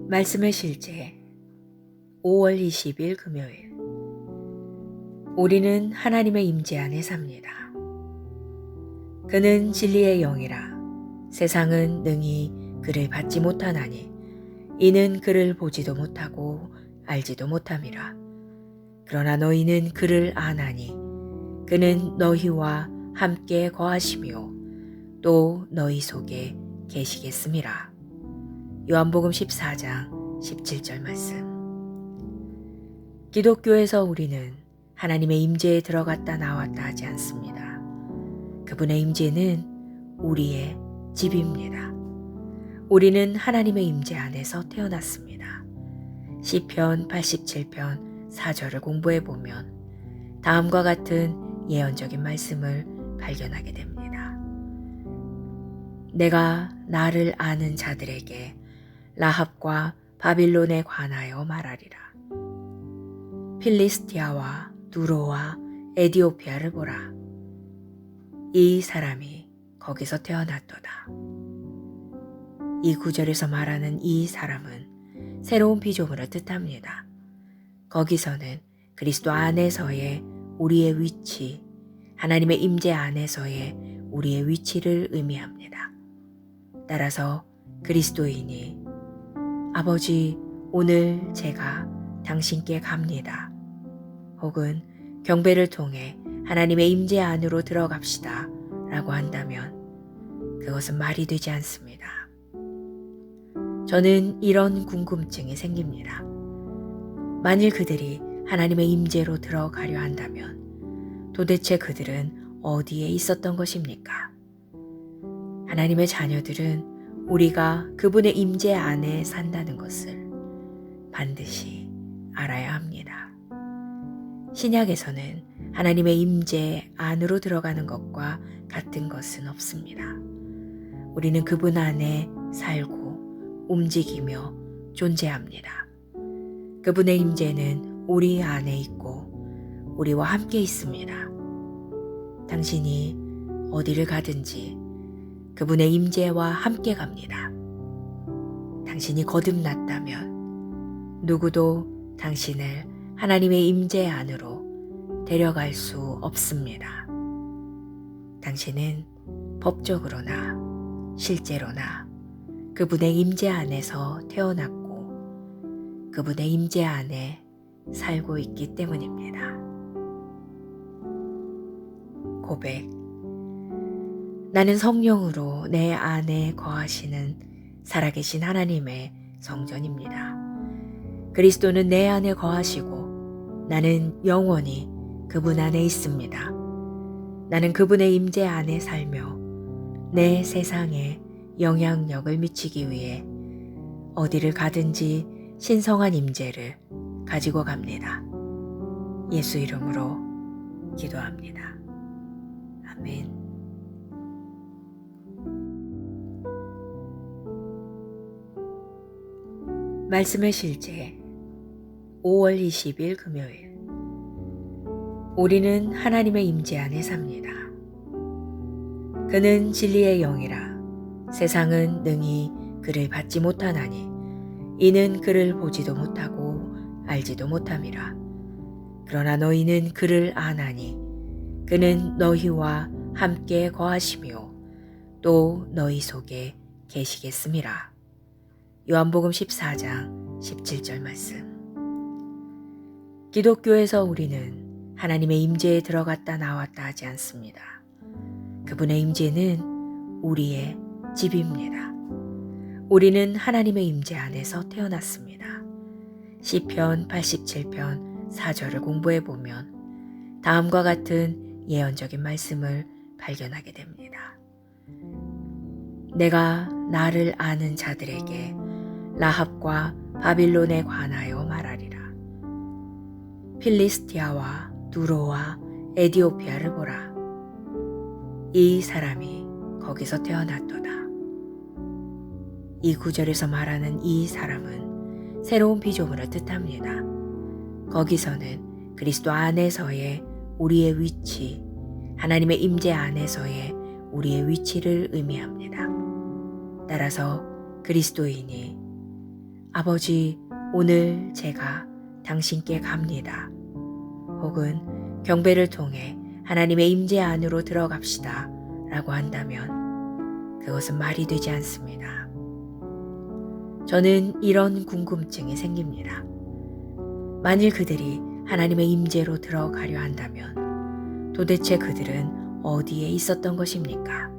말씀의 실제 5월 20일 금요일. 우리는 하나님의 임재 안에 삽니다. 그는 진리의 영이라 세상은 능히 그를 받지 못하나니 이는 그를 보지도 못하고 알지도 못함이라. 그러나 너희는 그를 아나니 그는 너희와 함께 거하시며 또 너희 속에 계시겠음이라. 요한복음 14장 17절 말씀. 기독교에서 우리는 하나님의 임재에 들어갔다 나왔다 하지 않습니다. 그분의 임재는 우리의 집입니다. 우리는 하나님의 임재 안에서 태어났습니다. 시편 87편 4절을 공부해 보면 다음과 같은 예언적인 말씀을 발견하게 됩니다. 내가 나를 아는 자들에게 라합과 바빌론에 관하여 말하리라. 필리스티아와 두로와 에디오피아를 보라. 이 사람이 거기서 태어났도다. 이 구절에서 말하는 이 사람은 새로운 피조물을 뜻합니다. 거기서는 그리스도 안에서의 우리의 위치, 하나님의 임재 안에서의 우리의 위치를 의미합니다. 따라서 그리스도인이 아버지, 오늘 제가 당신께 갑니다. 혹은 경배를 통해 하나님의 임재 안으로 들어갑시다 라고 한다면 그것은 말이 되지 않습니다. 저는 이런 궁금증이 생깁니다. 만일 그들이 하나님의 임재로 들어가려 한다면 도대체 그들은 어디에 있었던 것입니까? 하나님의 자녀들은 우리가 그분의 임재 안에 산다는 것을 반드시 알아야 합니다. 신약에서는 하나님의 임재 안으로 들어가는 것과 같은 것은 없습니다. 우리는 그분 안에 살고 움직이며 존재합니다. 그분의 임재는 우리 안에 있고 우리와 함께 있습니다. 당신이 어디를 가든지 그분의 임재와 함께 갑니다. 당신이 거듭났다면 누구도 당신을 하나님의 임재 안으로 데려갈 수 없습니다. 당신은 법적으로나 실제로나 그분의 임재 안에서 태어났고 그분의 임재 안에 살고 있기 때문입니다. 고백. 나는 성령으로 내 안에 거하시는 살아계신 하나님의 성전입니다. 그리스도는 내 안에 거하시고 나는 영원히 그분 안에 있습니다. 나는 그분의 임재 안에 살며 내 세상에 영향력을 미치기 위해 어디를 가든지 신성한 임재를 가지고 갑니다. 예수 이름으로 기도합니다. 아멘. 말씀의 실제 5월 20일 금요일. 우리는 하나님의 임재 안에 삽니다. 그는 진리의 영이라 세상은 능히 그를 받지 못하나니 이는 그를 보지도 못하고 알지도 못함이라. 그러나 너희는 그를 아나니 그는 너희와 함께 거하시며 또 너희 속에 계시겠음이라. 요한복음 14장 17절 말씀. 기독교에서 우리는 하나님의 임재에 들어갔다 나왔다 하지 않습니다. 그분의 임재는 우리의 집입니다. 우리는 하나님의 임재 안에서 태어났습니다. 시편 87편 4절을 공부해 보면 다음과 같은 예언적인 말씀을 발견하게 됩니다. 내가 나를 아는 자들에게 라합과 바빌론에 관하여 말하리라. 필리스티아와 두로와 에디오피아를 보라. 이 사람이 거기서 태어났도다. 이 구절에서 말하는 이 사람은 새로운 피조물을 뜻합니다. 거기서는 그리스도 안에서의 우리의 위치, 하나님의 임재 안에서의 우리의 위치를 의미합니다. 따라서 그리스도인이 아버지, 오늘 제가 당신께 갑니다. 혹은 경배를 통해 하나님의 임재 안으로 들어갑시다 라고 한다면 그것은 말이 되지 않습니다. 저는 이런 궁금증이 생깁니다. 만일 그들이 하나님의 임재로 들어가려 한다면 도대체 그들은 어디에 있었던 것입니까?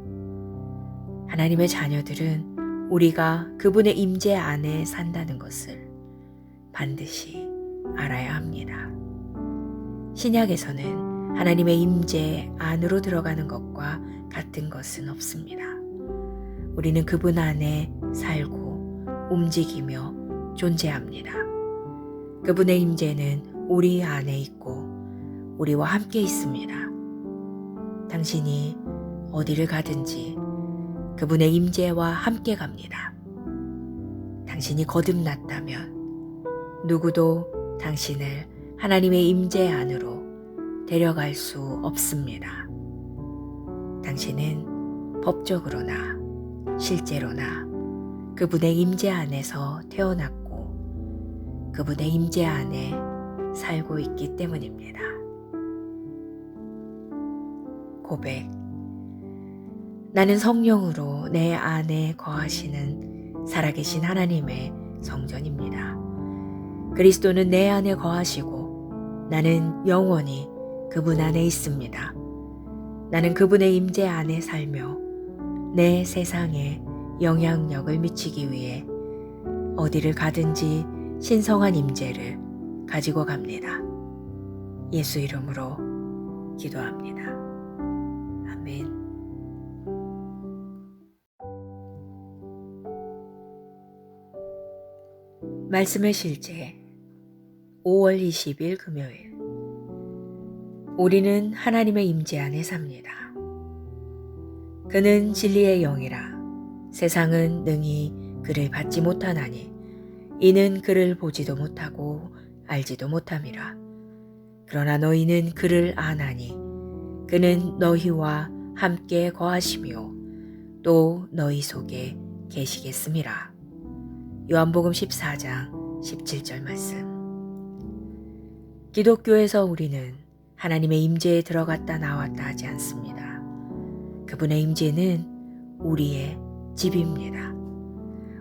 하나님의 자녀들은 우리가 그분의 임재 안에 산다는 것을 반드시 알아야 합니다. 신약에서는 하나님의 임재 안으로 들어가는 것과 같은 것은 없습니다. 우리는 그분 안에 살고 움직이며 존재합니다. 그분의 임재는 우리 안에 있고 우리와 함께 있습니다. 당신이 어디를 가든지 그분의 임재와 함께 갑니다. 당신이 거듭났다면 누구도 당신을 하나님의 임재 안으로 데려갈 수 없습니다. 당신은 법적으로나 실제로나 그분의 임재 안에서 태어났고 그분의 임재 안에 살고 있기 때문입니다. 고백. 나는 성령으로 내 안에 거하시는 살아계신 하나님의 성전입니다. 그리스도는 내 안에 거하시고 나는 영원히 그분 안에 있습니다. 나는 그분의 임재 안에 살며 내 세상에 영향력을 미치기 위해 어디를 가든지 신성한 임재를 가지고 갑니다. 예수 이름으로 기도합니다. 아멘. 말씀의 실제 5월 20일 금요일. 우리는 하나님의 임재 안에 삽니다. 그는 진리의 영이라 세상은 능히 그를 받지 못하나니 이는 그를 보지도 못하고 알지도 못함이라. 그러나 너희는 그를 아나니 그는 너희와 함께 거하시며 또 너희 속에 계시겠음이라. 요한복음 14장 17절 말씀. 기독교에서 우리는 하나님의 임재에 들어갔다 나왔다 하지 않습니다. 그분의 임재는 우리의 집입니다.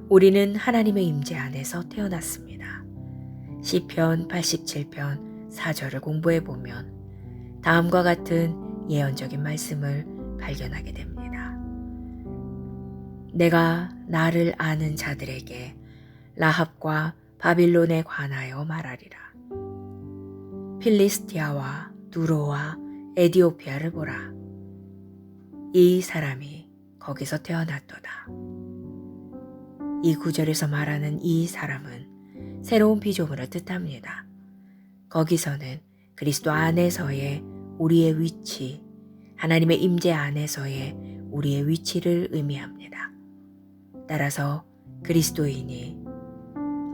우리는 하나님의 임재 안에서 태어났습니다. 시편 87편 4절을 공부해 보면 다음과 같은 예언적인 말씀을 발견하게 됩니다. 내가 나를 아는 자들에게 라합과 바빌론에 관하여 말하리라. 필리스티아와 두로와 에디오피아를 보라. 이 사람이 거기서 태어났도다. 이 구절에서 말하는 이 사람은 새로운 피조물을 뜻합니다. 거기서는 그리스도 안에서의 우리의 위치, 하나님의 임재 안에서의 우리의 위치를 의미합니다. 따라서 그리스도인이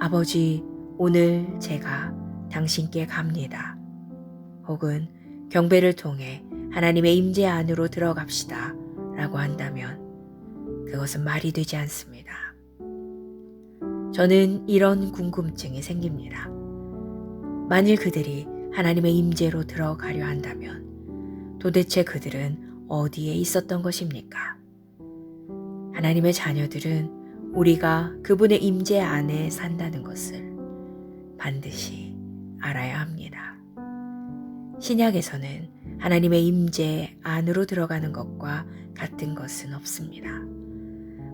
아버지, 오늘 제가 당신께 갑니다. 혹은 경배를 통해 하나님의 임재 안으로 들어갑시다 라고 한다면 그것은 말이 되지 않습니다. 저는 이런 궁금증이 생깁니다. 만일 그들이 하나님의 임재로 들어가려 한다면 도대체 그들은 어디에 있었던 것입니까? 하나님의 자녀들은 우리가 그분의 임재 안에 산다는 것을 반드시 알아야 합니다. 신약에서는 하나님의 임재 안으로 들어가는 것과 같은 것은 없습니다.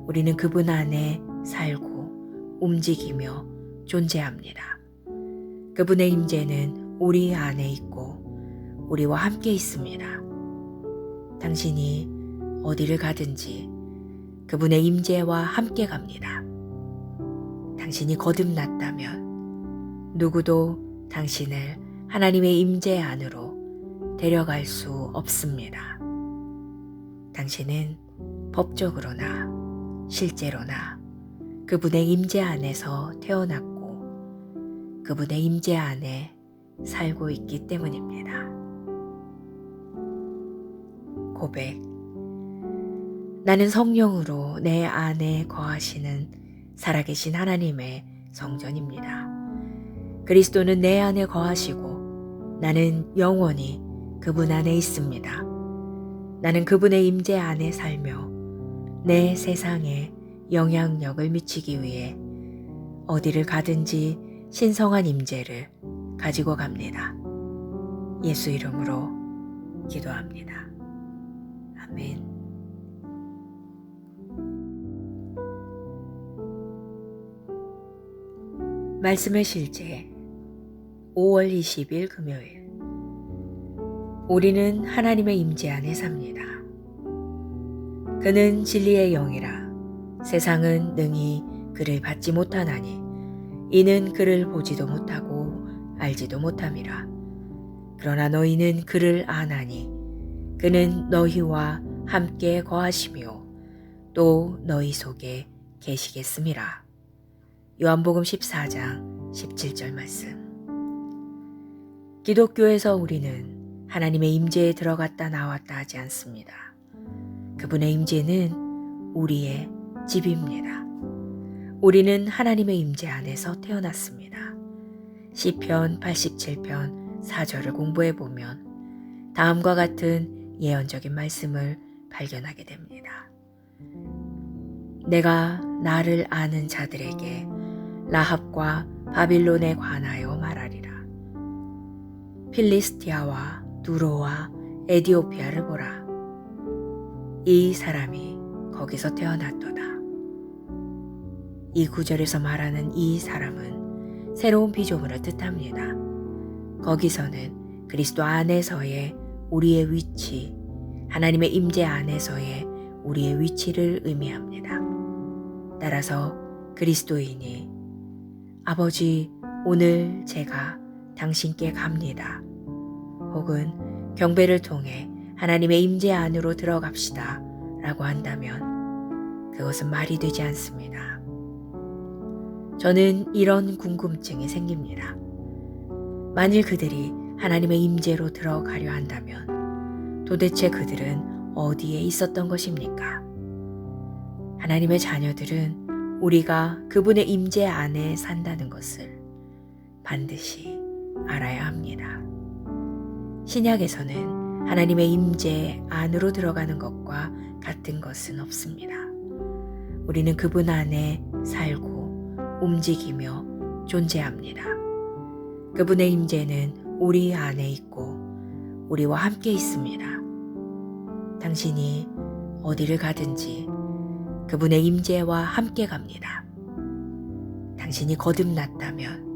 우리는 그분 안에 살고 움직이며 존재합니다. 그분의 임재는 우리 안에 있고 우리와 함께 있습니다. 당신이 어디를 가든지 그분의 임재와 함께 갑니다. 당신이 거듭났다면 누구도 당신을 하나님의 임재 안으로 데려갈 수 없습니다. 당신은 법적으로나 실제로나 그분의 임재 안에서 태어났고 그분의 임재 안에 살고 있기 때문입니다. 고백. 나는 성령으로 내 안에 거하시는 살아계신 하나님의 성전입니다. 그리스도는 내 안에 거하시고 나는 영원히 그분 안에 있습니다. 나는 그분의 임재 안에 살며 내 세상에 영향력을 미치기 위해 어디를 가든지 신성한 임재를 가지고 갑니다. 예수 이름으로 기도합니다. 아멘. 말씀의 실제 5월 20일 금요일. 우리는 하나님의 임재 안에 삽니다. 그는 진리의 영이라 세상은 능히 그를 받지 못하나니 이는 그를 보지도 못하고 알지도 못함이라. 그러나 너희는 그를 아나니 그는 너희와 함께 거하시며 또 너희 속에 계시겠음이라. 요한복음 14장 17절 말씀. 기독교에서 우리는 하나님의 임재에 들어갔다 나왔다 하지 않습니다. 그분의 임재는 우리의 집입니다. 우리는 하나님의 임재 안에서 태어났습니다. 시편 87편 4절을 공부해 보면 다음과 같은 예언적인 말씀을 발견하게 됩니다. 내가 나를 아는 자들에게 라합과 바빌론에 관하여 말하리라. 필리스티아와 두로와 에디오피아를 보라. 이 사람이 거기서 태어났도다. 이 구절에서 말하는 이 사람은 새로운 피조물을 뜻합니다. 거기서는 그리스도 안에서의 우리의 위치, 하나님의 임재 안에서의 우리의 위치를 의미합니다. 따라서 그리스도인이 아버지, 오늘 제가 당신께 갑니다. 혹은 경배를 통해 하나님의 임재 안으로 들어갑시다 라고 한다면 그것은 말이 되지 않습니다. 저는 이런 궁금증이 생깁니다. 만일 그들이 하나님의 임재로 들어가려 한다면 도대체 그들은 어디에 있었던 것입니까? 하나님의 자녀들은 우리가 그분의 임재 안에 산다는 것을 반드시 알아야 합니다. 신약에서는 하나님의 임재 안으로 들어가는 것과 같은 것은 없습니다. 우리는 그분 안에 살고 움직이며 존재합니다. 그분의 임재는 우리 안에 있고 우리와 함께 있습니다. 당신이 어디를 가든지 그분의 임재와 함께 갑니다. 당신이 거듭났다면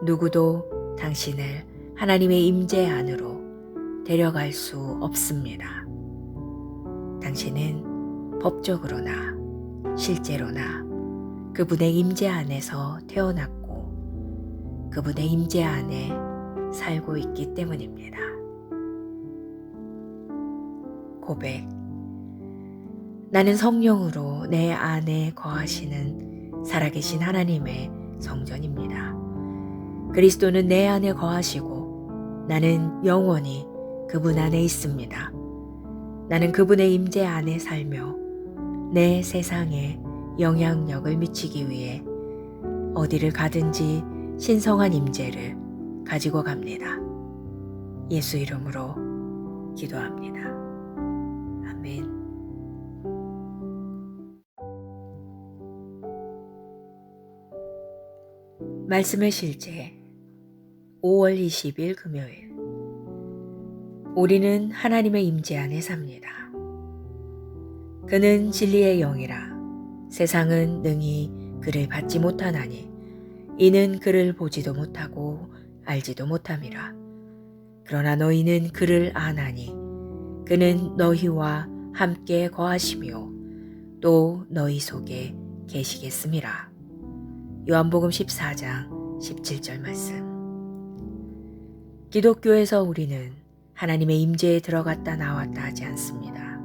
누구도 당신을 하나님의 임재 안으로 데려갈 수 없습니다. 당신은 법적으로나 실제로나 그분의 임재 안에서 태어났고 그분의 임재 안에 살고 있기 때문입니다. 고백. 나는 성령으로 내 안에 거하시는 살아계신 하나님의 성전입니다. 그리스도는 내 안에 거하시고 나는 영원히 그분 안에 있습니다. 나는 그분의 임재 안에 살며 내 세상에 영향력을 미치기 위해 어디를 가든지 신성한 임재를 가지고 갑니다. 예수 이름으로 기도합니다. 아멘. 말씀의 실제 5월 20일 금요일. 우리는 하나님의 임재 안에 삽니다. 그는 진리의 영이라 세상은 능히 그를 받지 못하나니 이는 그를 보지도 못하고 알지도 못함이라. 그러나 너희는 그를 아나니 그는 너희와 함께 거하시며 또 너희 속에 계시겠음이라. 요한복음 14장 17절 말씀. 기독교에서 우리는 하나님의 임재에 들어갔다 나왔다 하지 않습니다.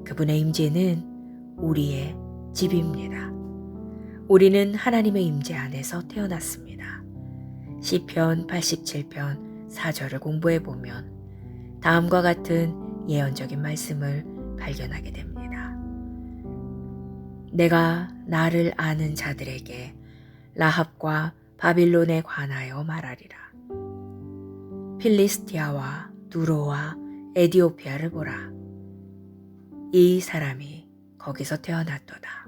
그분의 임재는 우리의 집입니다. 우리는 하나님의 임재 안에서 태어났습니다. 시편 87편 4절을 공부해 보면 다음과 같은 예언적인 말씀을 발견하게 됩니다. 내가 나를 아는 자들에게 라합과 바빌론에 관하여 말하리라. 필리스티아와 두로와 에디오피아를 보라. 이 사람이 거기서 태어났도다.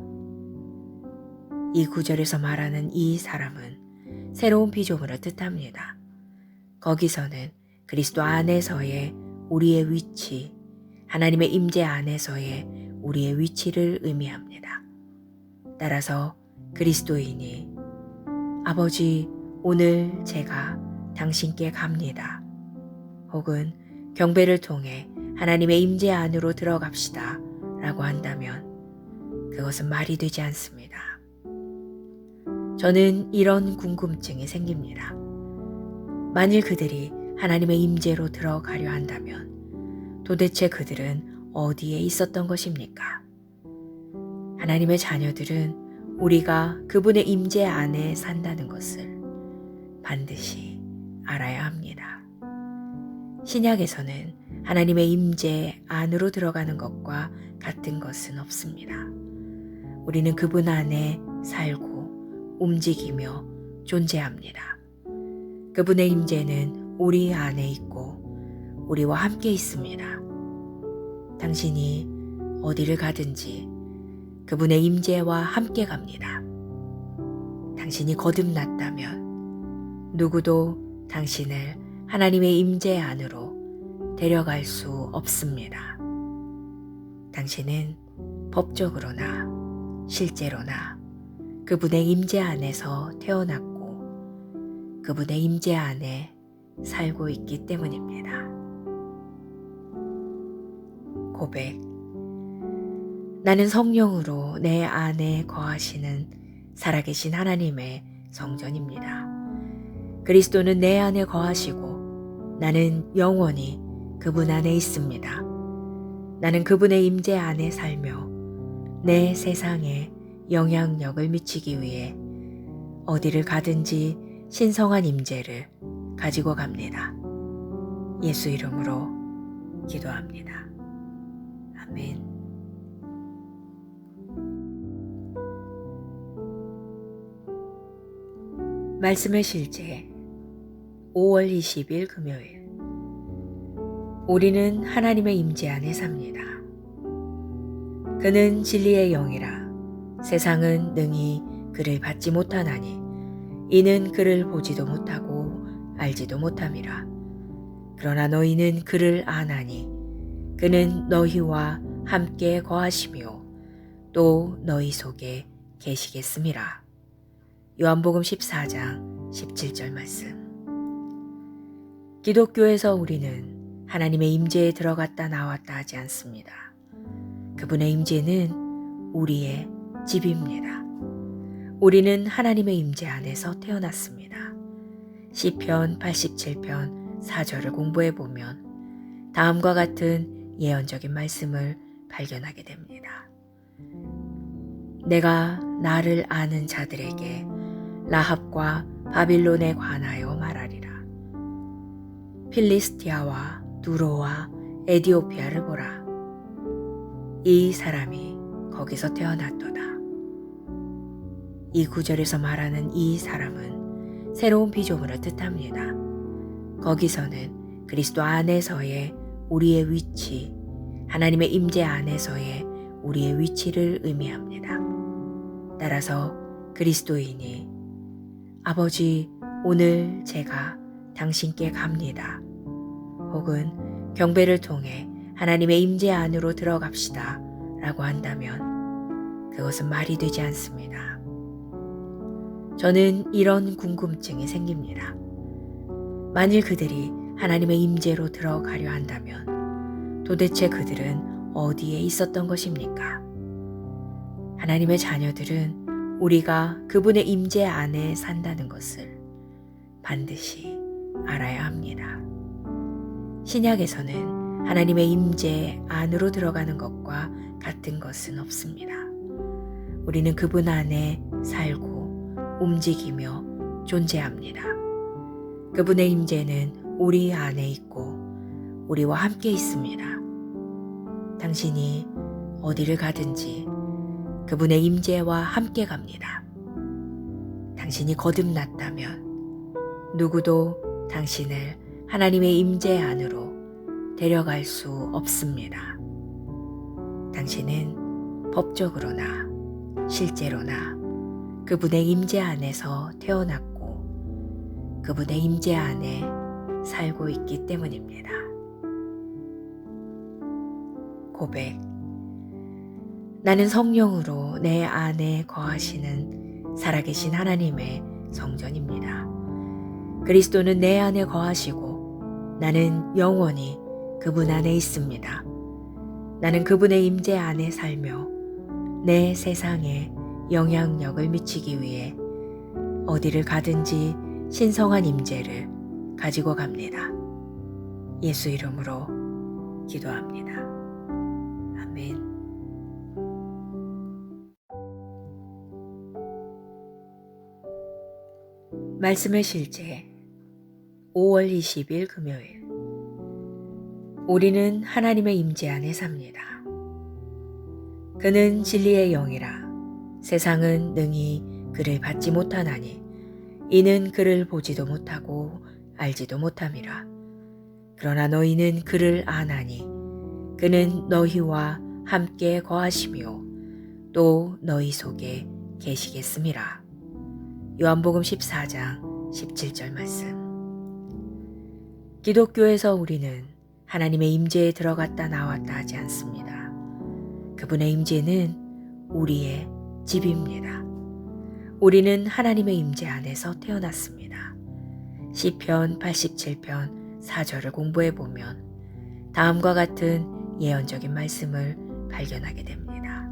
이 구절에서 말하는 이 사람은 새로운 피조물을 뜻합니다. 거기서는 그리스도 안에서의 우리의 위치, 하나님의 임재 안에서의 우리의 위치를 의미합니다. 따라서 그리스도인이 아버지, 오늘 제가 당신께 갑니다. 혹은 경배를 통해 하나님의 임재 안으로 들어갑시다 라고 한다면 그것은 말이 되지 않습니다. 저는 이런 궁금증이 생깁니다. 만일 그들이 하나님의 임재로 들어가려 한다면 도대체 그들은 어디에 있었던 것입니까? 하나님의 자녀들은 우리가 그분의 임재 안에 산다는 것을 반드시 알아야 합니다. 신약에서는 하나님의 임재 안으로 들어가는 것과 같은 것은 없습니다. 우리는 그분 안에 살고 움직이며 존재합니다. 그분의 임재는 우리 안에 있고 우리와 함께 있습니다. 당신이 어디를 가든지 그분의 임재와 함께 갑니다. 당신이 거듭났다면 누구도 당신을 하나님의 임재 안으로 데려갈 수 없습니다. 당신은 법적으로나 실제로나 그분의 임재 안에서 태어났고 그분의 임재 안에 살고 있기 때문입니다. 고백. 나는 성령으로 내 안에 거하시는 살아계신 하나님의 성전입니다. 그리스도는 내 안에 거하시고 나는 영원히 그분 안에 있습니다. 나는 그분의 임재 안에 살며 내 세상에 영향력을 미치기 위해 어디를 가든지 신성한 임재를 가지고 갑니다. 예수 이름으로 기도합니다. 아멘. 말씀의 실제 5월 20일 금요일. 우리는 하나님의 임재 안에 삽니다. 그는 진리의 영이라 세상은 능히 그를 받지 못하나니 이는 그를 보지도 못하고 알지도 못함이라. 그러나 너희는 그를 아나니 그는 너희와 함께 거하시며 또 너희 속에 계시겠음이라. 요한복음 14장 17절 말씀. 기독교에서 우리는 하나님의 임재에 들어갔다 나왔다 하지 않습니다. 그분의 임재는 우리의 집입니다. 우리는 하나님의 임재 안에서 태어났습니다. 시편 87편 4절을 공부해 보면 다음과 같은 예언적인 말씀을 발견하게 됩니다. 내가 나를 아는 자들에게 라합과 바빌론에 관하여 말하리라. 필리스티아와 두로와 에디오피아를 보라. 이 사람이 거기서 태어났도다. 이 구절에서 말하는 이 사람은 새로운 피조물을 뜻합니다. 거기서는 그리스도 안에서의 우리의 위치, 하나님의 임재 안에서의 우리의 위치를 의미합니다. 따라서 그리스도인이 아버지, 오늘 제가 당신께 갑니다. 혹은 경배를 통해 하나님의 임재 안으로 들어갑시다 라고 한다면 그것은 말이 되지 않습니다. 저는 이런 궁금증이 생깁니다. 만일 그들이 하나님의 임재로 들어가려 한다면 도대체 그들은 어디에 있었던 것입니까? 하나님의 자녀들은 우리가 그분의 임재 안에 산다는 것을 반드시 알아야 합니다. 신약에서는 하나님의 임재 안으로 들어가는 것과 같은 것은 없습니다. 우리는 그분 안에 살고 움직이며 존재합니다. 그분의 임재는 우리 안에 있고 우리와 함께 있습니다. 당신이 어디를 가든지 그분의 임재와 함께 갑니다. 당신이 거듭났다면 누구도 당신을 하나님의 임재 안으로 데려갈 수 없습니다. 당신은 법적으로나 실제로나 그분의 임재 안에서 태어났고 그분의 임재 안에 살고 있기 때문입니다. 고백. 나는 성령으로 내 안에 거하시는 살아계신 하나님의 성전입니다. 그리스도는 내 안에 거하시고 나는 영원히 그분 안에 있습니다. 나는 그분의 임재 안에 살며 내 세상에 영향력을 미치기 위해 어디를 가든지 신성한 임재를 가지고 갑니다. 예수 이름으로 기도합니다. 아멘. 말씀의 실제 5월 20일 금요일. 우리는 하나님의 임재 안에 삽니다. 그는 진리의 영이라 세상은 능히 그를 받지 못하나니 이는 그를 보지도 못하고 알지도 못함이라. 그러나 너희는 그를 아나니 그는 너희와 함께 거하시며 또 너희 속에 계시겠음이라. 요한복음 14장 17절 말씀. 기독교에서 우리는 하나님의 임재에 들어갔다 나왔다 하지 않습니다. 그분의 임재는 우리의 집입니다. 우리는 하나님의 임재 안에서 태어났습니다. 시편 87편 4절을 공부해 보면 다음과 같은 예언적인 말씀을 발견하게 됩니다.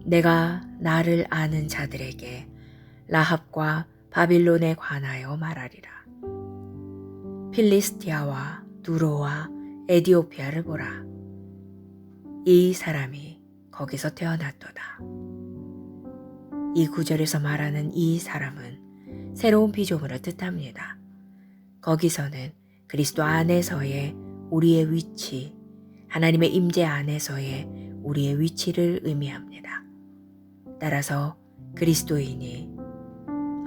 내가 나를 아는 자들에게 라합과 바빌론에 관하여 말하리라. 필리스티아와 두로와 에디오피아를 보라. 이 사람이 거기서 태어났도다. 이 구절에서 말하는 이 사람은 새로운 피조물을 뜻합니다. 거기서는 그리스도 안에서의 우리의 위치, 하나님의 임재 안에서의 우리의 위치를 의미합니다. 따라서 그리스도인이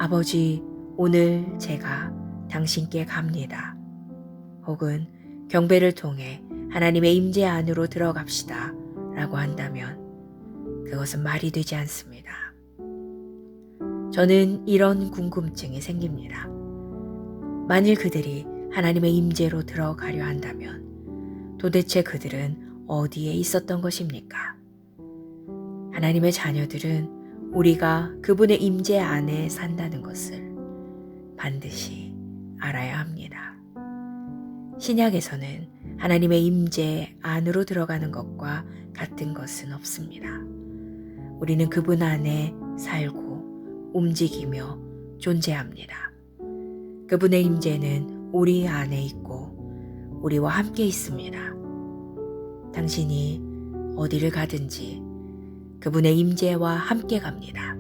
아버지, 오늘 제가 당신께 갑니다. 혹은 경배를 통해 하나님의 임재 안으로 들어갑시다 라고 한다면 그것은 말이 되지 않습니다. 저는 이런 궁금증이 생깁니다. 만일 그들이 하나님의 임재로 들어가려 한다면 도대체 그들은 어디에 있었던 것입니까? 하나님의 자녀들은 우리가 그분의 임재 안에 산다는 것을 반드시 알아야 합니다. 신약에서는 하나님의 임재 안으로 들어가는 것과 같은 것은 없습니다. 우리는 그분 안에 살고 움직이며 존재합니다. 그분의 임재는 우리 안에 있고 우리와 함께 있습니다. 당신이 어디를 가든지 그분의 임재와 함께 갑니다.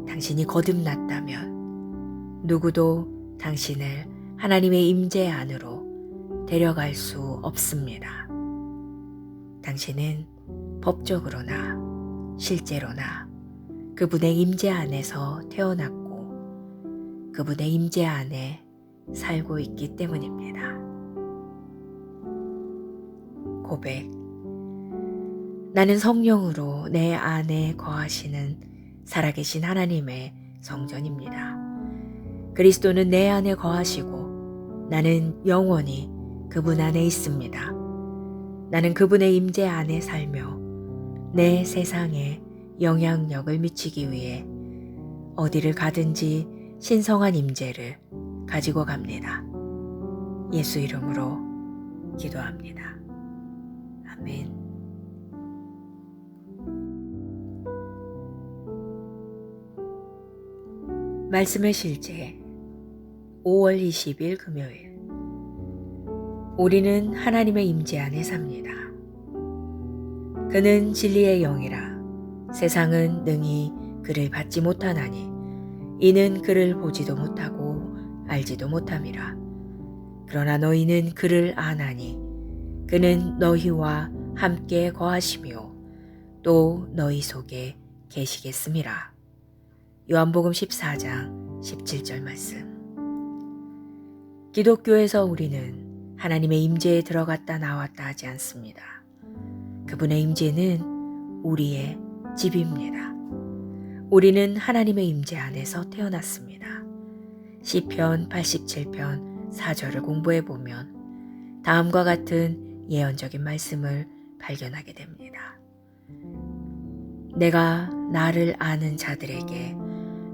당신이 거듭났다면 누구도 당신을 하나님의 임재 안으로 데려갈 수 없습니다. 당신은 법적으로나 실제로나 그분의 임재 안에서 태어났고 그분의 임재 안에 살고 있기 때문입니다. 고백. 나는 성령으로 내 안에 거하시는 살아계신 하나님의 성전입니다. 그리스도는 내 안에 거하시고 나는 영원히 그분 안에 있습니다. 나는 그분의 임재 안에 살며 내 세상에 영향력을 미치기 위해 어디를 가든지 신성한 임재를 가지고 갑니다. 예수 이름으로 기도합니다. 아멘. 말씀의 실제 5월 20일 금요일. 우리는 하나님의 임재 안에 삽니다. 그는 진리의 영이라 세상은 능히 그를 받지 못하나니 이는 그를 보지도 못하고 알지도 못함이라. 그러나 너희는 그를 아나니 그는 너희와 함께 거하시며 또 너희 속에 계시겠음이라. 요한복음 14장 17절 말씀. 기독교에서 우리는 하나님의 임재에 들어갔다 나왔다 하지 않습니다. 그분의 임재는 우리의 집입니다. 우리는 하나님의 임재 안에서 태어났습니다. 시편 87편 4절을 공부해 보면 다음과 같은 예언적인 말씀을 발견하게 됩니다. 내가 나를 아는 자들에게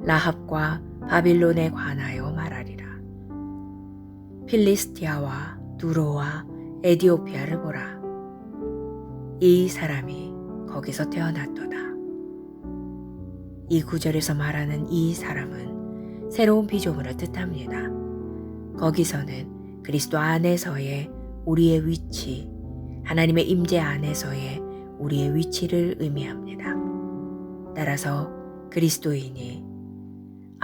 라합과 바빌론에 관하여 말하리라. 필리스티아와 두로와 에디오피아를 보라. 이 사람이 거기서 태어났도다. 이 구절에서 말하는 이 사람은 새로운 피조물을 뜻합니다. 거기서는 그리스도 안에서의 우리의 위치, 하나님의 임재 안에서의 우리의 위치를 의미합니다. 따라서 그리스도인이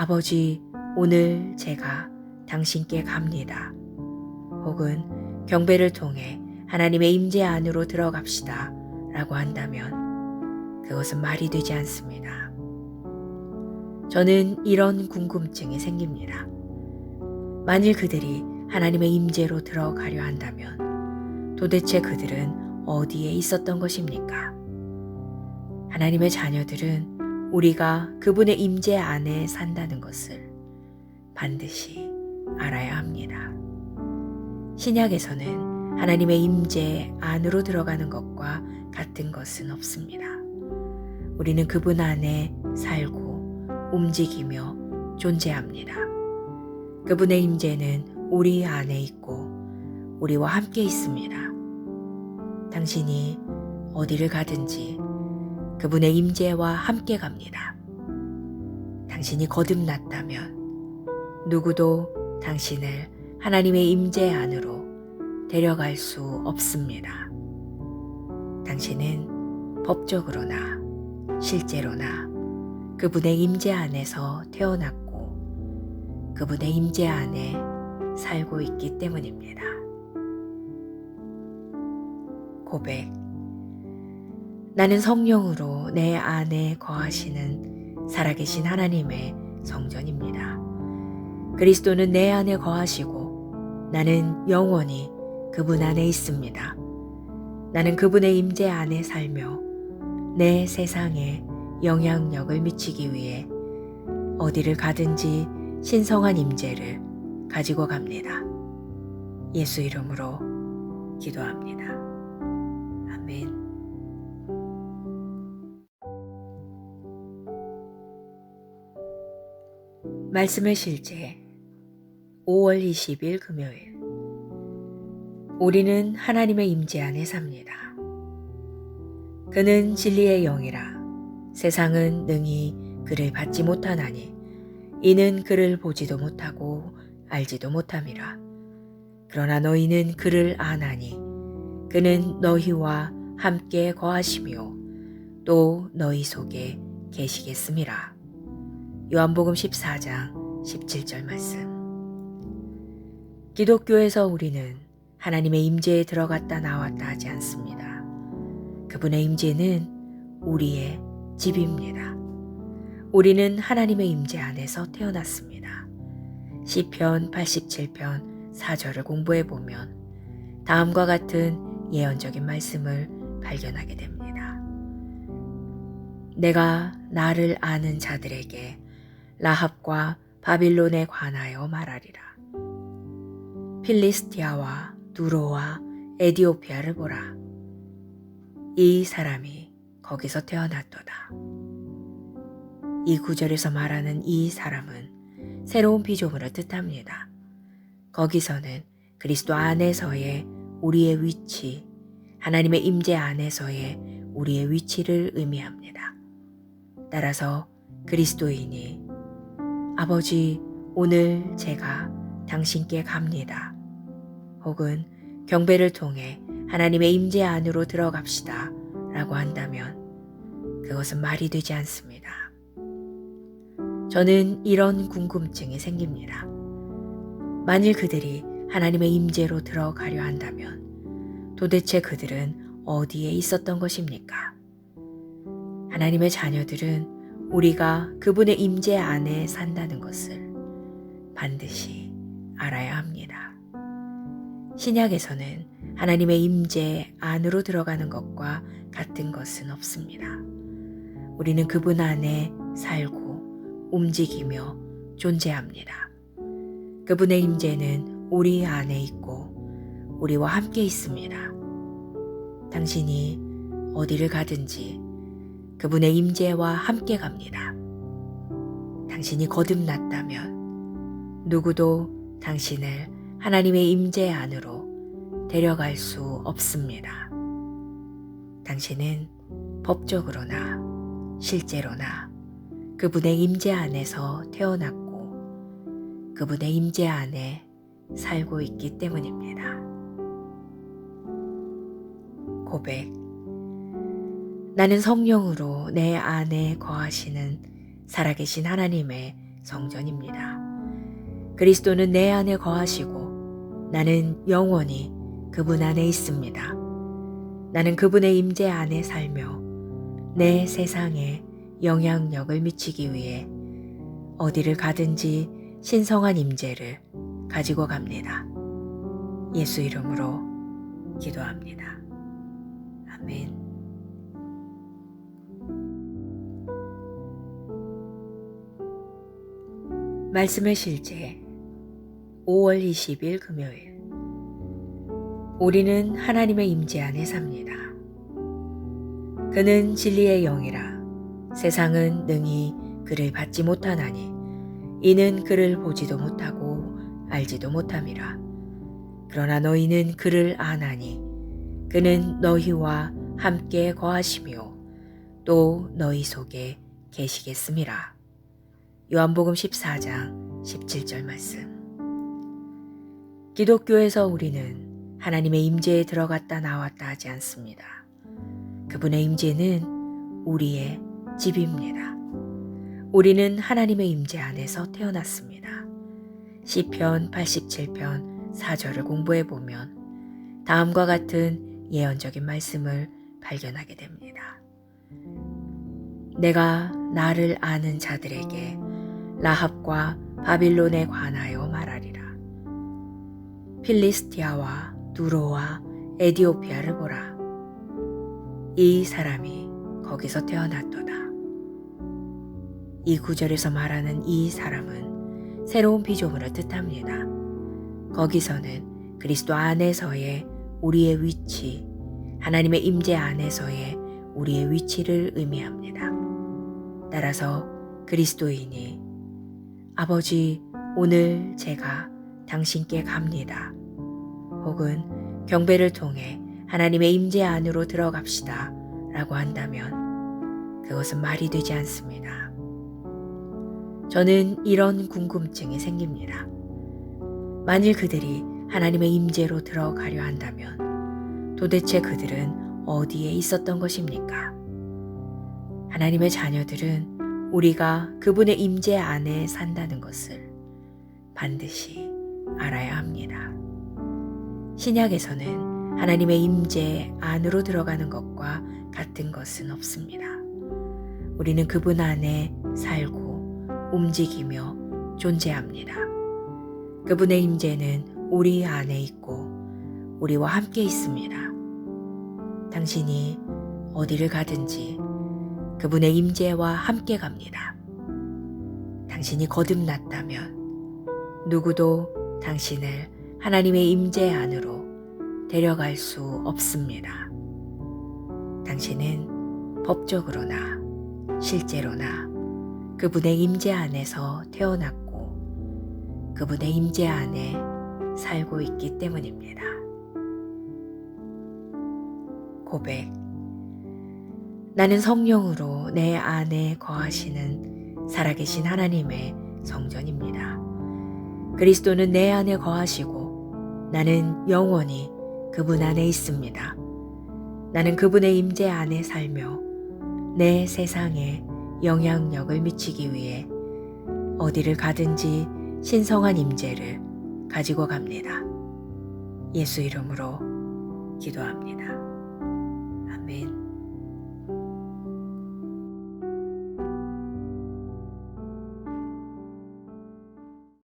아버지, 오늘 제가 당신께 갑니다. 혹은 경배를 통해 하나님의 임재 안으로 들어갑시다 라고 한다면 그것은 말이 되지 않습니다. 저는 이런 궁금증이 생깁니다. 만일 그들이 하나님의 임재로 들어가려 한다면 도대체 그들은 어디에 있었던 것입니까? 하나님의 자녀들은 우리가 그분의 임재 안에 산다는 것을 반드시 알아야 합니다. 신약에서는 하나님의 임재 안으로 들어가는 것과 같은 것은 없습니다. 우리는 그분 안에 살고 움직이며 존재합니다. 그분의 임재는 우리 안에 있고 우리와 함께 있습니다. 당신이 어디를 가든지 그분의 임재와 함께 갑니다. 당신이 거듭났다면 누구도 당신을 하나님의 임재 안으로 데려갈 수 없습니다. 당신은 법적으로나 실제로나 그분의 임재 안에서 태어났고 그분의 임재 안에 살고 있기 때문입니다. 고백. 나는 성령으로 내 안에 거하시는 살아계신 하나님의 성전입니다. 그리스도는 내 안에 거하시고 나는 영원히 그분 안에 있습니다. 나는 그분의 임재 안에 살며 내 세상에 영향력을 미치기 위해 어디를 가든지 신성한 임재를 가지고 갑니다. 예수 이름으로 기도합니다. 아멘. 말씀의 실제 5월 20일 금요일. 우리는 하나님의 임재 안에 삽니다. 그는 진리의 영이라 세상은 능히 그를 받지 못하나니 이는 그를 보지도 못하고 알지도 못함이라. 그러나 너희는 그를 아나니 그는 너희와 함께 거하시며 또 너희 속에 계시겠음이라. 요한복음 14장 17절 말씀. 기독교에서 우리는 하나님의 임재에 들어갔다 나왔다 하지 않습니다. 그분의 임재는 우리의 집입니다. 우리는 하나님의 임재 안에서 태어났습니다. 시편 87편 4절을 공부해 보면 다음과 같은 예언적인 말씀을 발견하게 됩니다. 내가 나를 아는 자들에게 라합과 바빌론에 관하여 말하리라. 필리스티아와 두로와 에디오피아를 보라. 이 사람이 거기서 태어났도다. 이 구절에서 말하는 이 사람은 새로운 피조물을 뜻합니다. 거기서는 그리스도 안에서의 우리의 위치, 하나님의 임재 안에서의 우리의 위치를 의미합니다. 따라서 그리스도인이 아버지, 오늘 제가 당신께 갑니다. 혹은 경배를 통해 하나님의 임재 안으로 들어갑시다 라고 한다면 그것은 말이 되지 않습니다. 저는 이런 궁금증이 생깁니다. 만일 그들이 하나님의 임재로 들어가려 한다면 도대체 그들은 어디에 있었던 것입니까? 하나님의 자녀들은 우리가 그분의 임재 안에 산다는 것을 반드시 알아야 합니다. 신약에서는 하나님의 임재 안으로 들어가는 것과 같은 것은 없습니다. 우리는 그분 안에 살고 움직이며 존재합니다. 그분의 임재는 우리 안에 있고 우리와 함께 있습니다. 당신이 어디를 가든지 그분의 임재와 함께 갑니다. 당신이 거듭났다면 누구도 당신을 하나님의 임재 안으로 데려갈 수 없습니다. 당신은 법적으로나 실제로나 그분의 임재 안에서 태어났고 그분의 임재 안에 살고 있기 때문입니다. 고백. 나는 성령으로 내 안에 거하시는 살아계신 하나님의 성전입니다. 그리스도는 내 안에 거하시고 나는 영원히 그분 안에 있습니다. 나는 그분의 임재 안에 살며 내 세상에 영향력을 미치기 위해 어디를 가든지 신성한 임재를 가지고 갑니다. 예수 이름으로 기도합니다. 아멘. 말씀의 실제 5월 20일 금요일. 우리는 하나님의 임재 안에 삽니다. 그는 진리의 영이라 세상은 능히 그를 받지 못하나니 이는 그를 보지도 못하고 알지도 못함이라. 그러나 너희는 그를 아나니 그는 너희와 함께 거하시며 또 너희 속에 계시겠음이라. 요한복음 14장 17절 말씀. 기독교에서 우리는 하나님의 임재에 들어갔다 나왔다 하지 않습니다. 그분의 임재는 우리의 집입니다. 우리는 하나님의 임재 안에서 태어났습니다. 시편 87편 4절을 공부해 보면 다음과 같은 예언적인 말씀을 발견하게 됩니다. 내가 나를 아는 자들에게 라합과 바빌론에 관하여 말하리라. 필리스티아와 두로와 에디오피아를 보라. 이 사람이 거기서 태어났도다. 이 구절에서 말하는 이 사람은 새로운 피조물을 뜻합니다. 거기서는 그리스도 안에서의 우리의 위치, 하나님의 임재 안에서의 우리의 위치를 의미합니다. 따라서 그리스도인이 아버지, 오늘 제가 당신께 갑니다. 혹은 경배를 통해 하나님의 임재 안으로 들어갑시다 라고 한다면 그것은 말이 되지 않습니다. 저는 이런 궁금증이 생깁니다. 만일 그들이 하나님의 임재로 들어가려 한다면 도대체 그들은 어디에 있었던 것입니까? 하나님의 자녀들은 우리가 그분의 임재 안에 산다는 것을 반드시 알아야 합니다. 신약에서는 하나님의 임재 안으로 들어가는 것과 같은 것은 없습니다. 우리는 그분 안에 살고 움직이며 존재합니다. 그분의 임재는 우리 안에 있고 우리와 함께 있습니다. 당신이 어디를 가든지 그분의 임재와 함께 갑니다. 당신이 거듭났다면 누구도 당신을 하나님의 임재 안으로 데려갈 수 없습니다. 당신은 법적으로나 실제로나 그분의 임재 안에서 태어났고 그분의 임재 안에 살고 있기 때문입니다. 고백. 나는 성령으로 내 안에 거하시는 살아계신 하나님의 성전입니다. 그리스도는 내 안에 거하시고 나는 영원히 그분 안에 있습니다. 나는 그분의 임재 안에 살며 내 세상에 영향력을 미치기 위해 어디를 가든지 신성한 임재를 가지고 갑니다. 예수 이름으로 기도합니다.